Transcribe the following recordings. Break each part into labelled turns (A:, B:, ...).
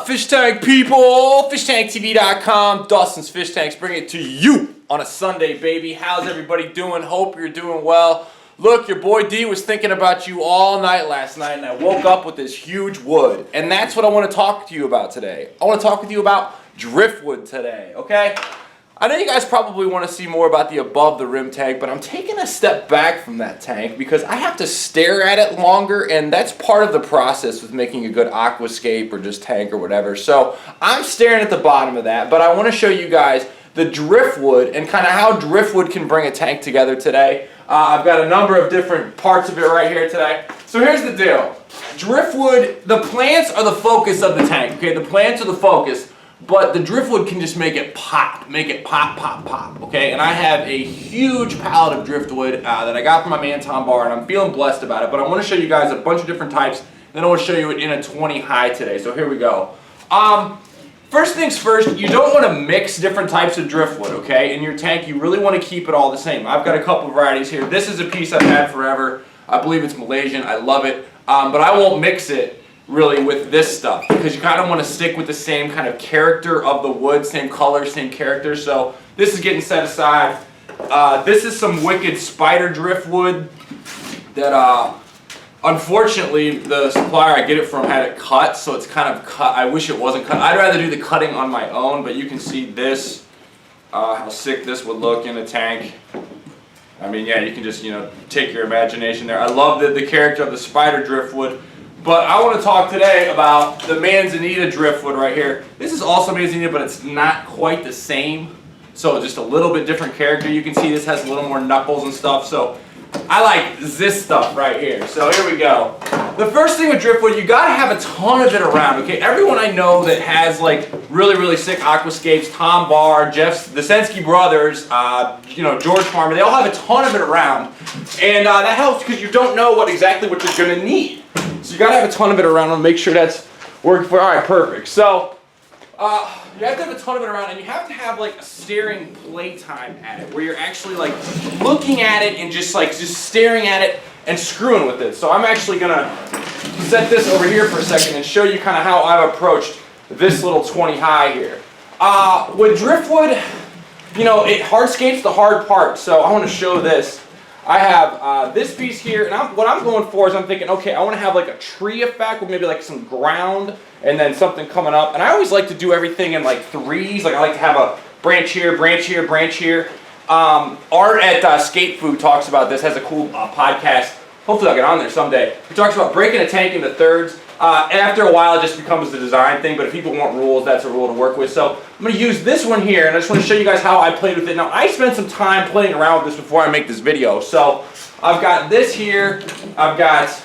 A: Fish tank people? FishtankTV.com. Dustin's Fish Tanks bring it to you on a Sunday, baby. How's everybody doing? Hope you're doing well. Look, your boy D was thinking about you all night last night, and I woke up with this huge wood. And that's what I want to talk to you about today. I want to talk with you about driftwood today, okay? I know you guys probably want to see more about the above the rim tank, but I'm taking a step back from that tank because I have to stare at it longer, and that's part of the process with making a good aquascape or just tank or whatever. So I'm staring at the bottom of that, but I want to show you guys the driftwood and kind of how driftwood can bring a tank together today. I've got a number of different parts of it right here today. So here's the deal. Driftwood, the plants are the focus of the tank, okay? The plants are the focus. But the driftwood can just make it pop, pop, okay? And I have a huge pallet of driftwood that I got from my man Tom Barr, and I'm feeling blessed about it. But I want to show you guys a bunch of different types. Then I want to show you it in a 20 high today. So here we go. First things first, you don't want to mix different types of driftwood, okay? In your tank, you really want to keep it all the same. I've got a couple varieties here. This is a piece I've had forever. I believe it's Malaysian. I love it. But I won't mix it really with this stuff because you kind of want to stick with the same kind of character of the wood, same color, same character. So this is getting set aside. This is some wicked spider driftwood that unfortunately the supplier I get it from had it cut, so it's kind of cut. I wish it wasn't cut. I'd rather do the cutting on my own, but you can see this, how sick this would look in a tank. I mean, yeah, you can just, take your imagination there. I love the character of the spider driftwood. But I want to talk today about the manzanita driftwood right here. This is also manzanita, but it's not quite the same. So just a little bit different character. You can see this has a little more knuckles and stuff. So I like this stuff right here. So here we go. The first thing with driftwood, you got to have a ton of it around, okay? Everyone I know that has like really sick aquascapes, Tom Barr, the Sensky brothers, George Farmer, they all have a ton of it around. And that helps because you don't know exactly what you're going to need. So you got to have a ton of it around and make sure that's working for. All right, perfect. So you have to have a ton of it around, and you have to have like a staring playtime at it, where you're actually like looking at it and just staring at it and screwing with it. So I'm actually gonna set this over here for a second and show you kind of how I've approached this little 20 high here. With driftwood, it hardscapes the hard part. So I want to show this. I have this piece here, and what I'm going for is I'm thinking, okay, I want to have like a tree effect with maybe like some ground and then something coming up. And I always like to do everything in like threes. Like I like to have a branch here, branch here, branch here. Art at Skate Food talks about this, has a cool podcast. Hopefully I'll get on there someday. He talks about breaking a tank into thirds. After a while, it just becomes a design thing, but if people want rules, that's a rule to work with. So I'm going to use this one here, and I just want to show you guys how I played with it. Now, I spent some time playing around with this before I make this video. So I've got this here. I've got,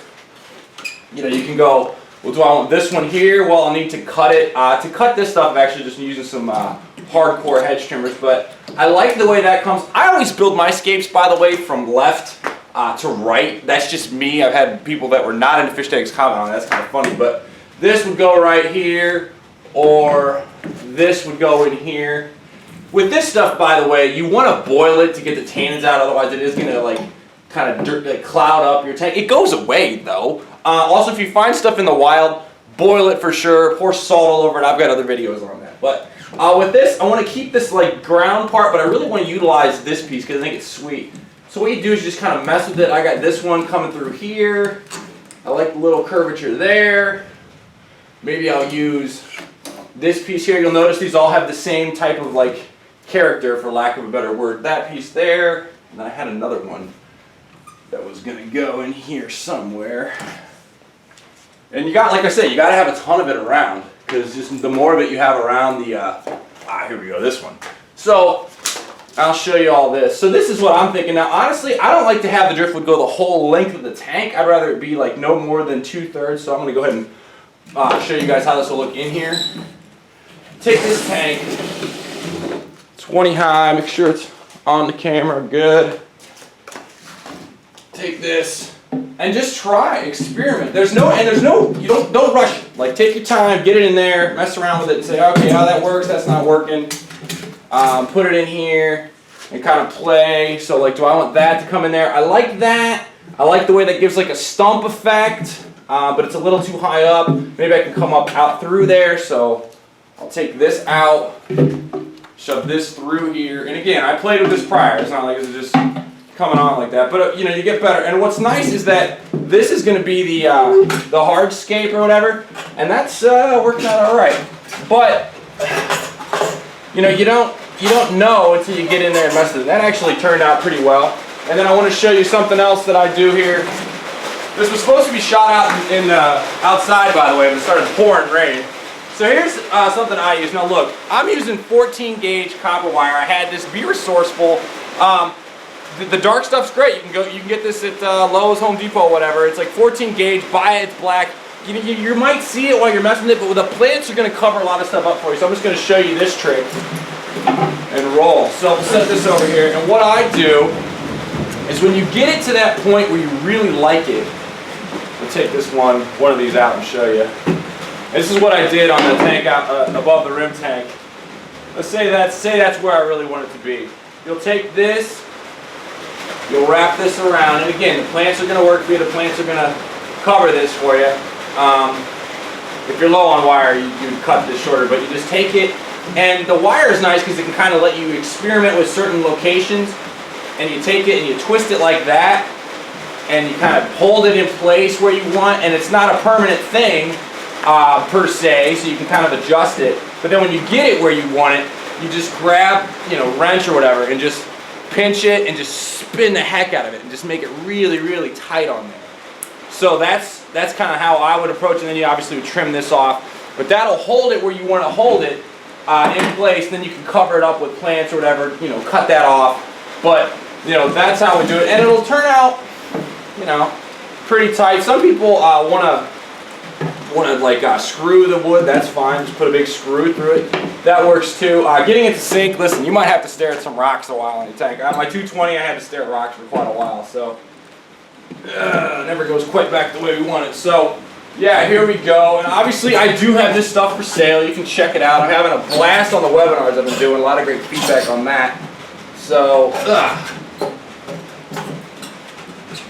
A: you can go, well, do I want this one here? Well, I'll need to cut it. To cut this stuff, I'm actually just using some hardcore hedge trimmers, but I like the way that comes. I always build my scapes, by the way, from left to right. That's just me. I've had people that were not into fish tanks comment on it. That's kind of funny, but this would go right here, or this would go in here. With this stuff, by the way, you want to boil it to get the tannins out, otherwise it is going to like kind of cloud up your tank. It goes away though. Also, if you find stuff in the wild, boil it for sure. Pour salt all over it. I've got other videos on that. But with this, I want to keep this like ground part, but I really want to utilize this piece because I think it's sweet. So what you do is just kind of mess with it. I got this one coming through here. I like the little curvature there. Maybe I'll use this piece here. You'll notice these all have the same type of like character, for lack of a better word. That piece there, and then I had another one that was gonna go in here somewhere. And you got, like I said, you gotta have a ton of it around, because just the more of it you have around the, here we go, this one. So I'll show you all this. So this is what I'm thinking. Now, honestly, I don't like to have the driftwood go the whole length of the tank. I'd rather it be like no more than 2/3. So I'm going to go ahead and show you guys how this will look in here. Take this tank, 20 high, make sure it's on the camera, good. Take this and just try, experiment. You don't rush it. Like take your time, get it in there, mess around with it and say, okay, how that works, that's not working. Put it in here and kind of play. So like, do I want that to come in there? I like that. I like the way that gives like a stump effect. but it's a little too high up. Maybe I can come up out through there, so I'll take this out, shove this through here. And again, I played with this prior. It's not like it's just coming on like that, but you know, you get better. And what's nice is that this is going to be the hardscape or whatever, and that's working out all right. But you know, you don't know until you get in there and mess with it. That actually turned out pretty well. And then I want to show you something else that I do here. This was supposed to be shot out in outside, by the way, but it started pouring rain. So here's something I use. Now look, I'm using 14 gauge copper wire. I had this. Be resourceful. The dark stuff's great. You can get this at Lowe's, Home Depot, whatever. It's like 14 gauge. Buy it. It's black. You might see it while you're messing with it, but the plants are going to cover a lot of stuff up for you. So I'm just going to show you this trick and roll. So I'll set this over here. And what I do is when you get it to that point where you really like it, I'll take this one of these out and show you. This is what I did on the tank out above the rim tank. Let's say that's where I really want it to be. You'll take this. You'll wrap this around, and again, the plants are going to work for you. The plants are going to cover this for you. If you're low on wire, you would cut this shorter, but you just take it, and the wire is nice because it can kind of let you experiment with certain locations, and you take it and you twist it like that, and you kind of hold it in place where you want, and it's not a permanent thing per se, so you can kind of adjust it. But then when you get it where you want it, you just grab, you know, wrench or whatever, and just pinch it and just spin the heck out of it and just make it really, really tight on there. So that's kind of how I would approach it. And then you obviously would trim this off, but that'll hold it where you want to hold it in place. Then you can cover it up with plants or whatever, you know, cut that off. But you know, that's how we do it, and it'll turn out, you know, pretty tight. Some people want to like screw the wood. That's fine. Just put a big screw through it. That works too. Getting it to sink. Listen, you might have to stare at some rocks a while in your tank. My 220, I had to stare at rocks for quite a while, so never goes quite back the way we want it. So yeah, here we go. And obviously, I do have this stuff for sale. You can check it out. I'm having a blast on the webinars I've been doing. A lot of great feedback on that. So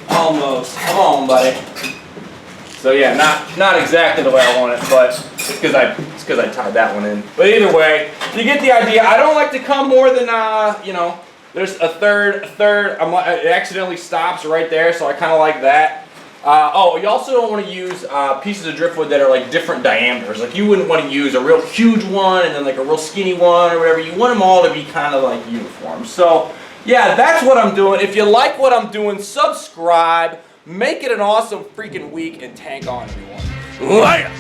A: almost. Come on, buddy. So yeah, not exactly the way I want it, but it's because I tied that one in. But either way, you get the idea. I don't like to come more than you know. There's a third. It accidentally stops right there, so I kind of like that. Oh, you also don't want to use pieces of driftwood that are like different diameters. Like you wouldn't want to use a real huge one and then like a real skinny one or whatever. You want them all to be kind of like uniform. So yeah, that's what I'm doing. If you like what I'm doing, subscribe. Make it an awesome freaking week and tank on, everyone. Later.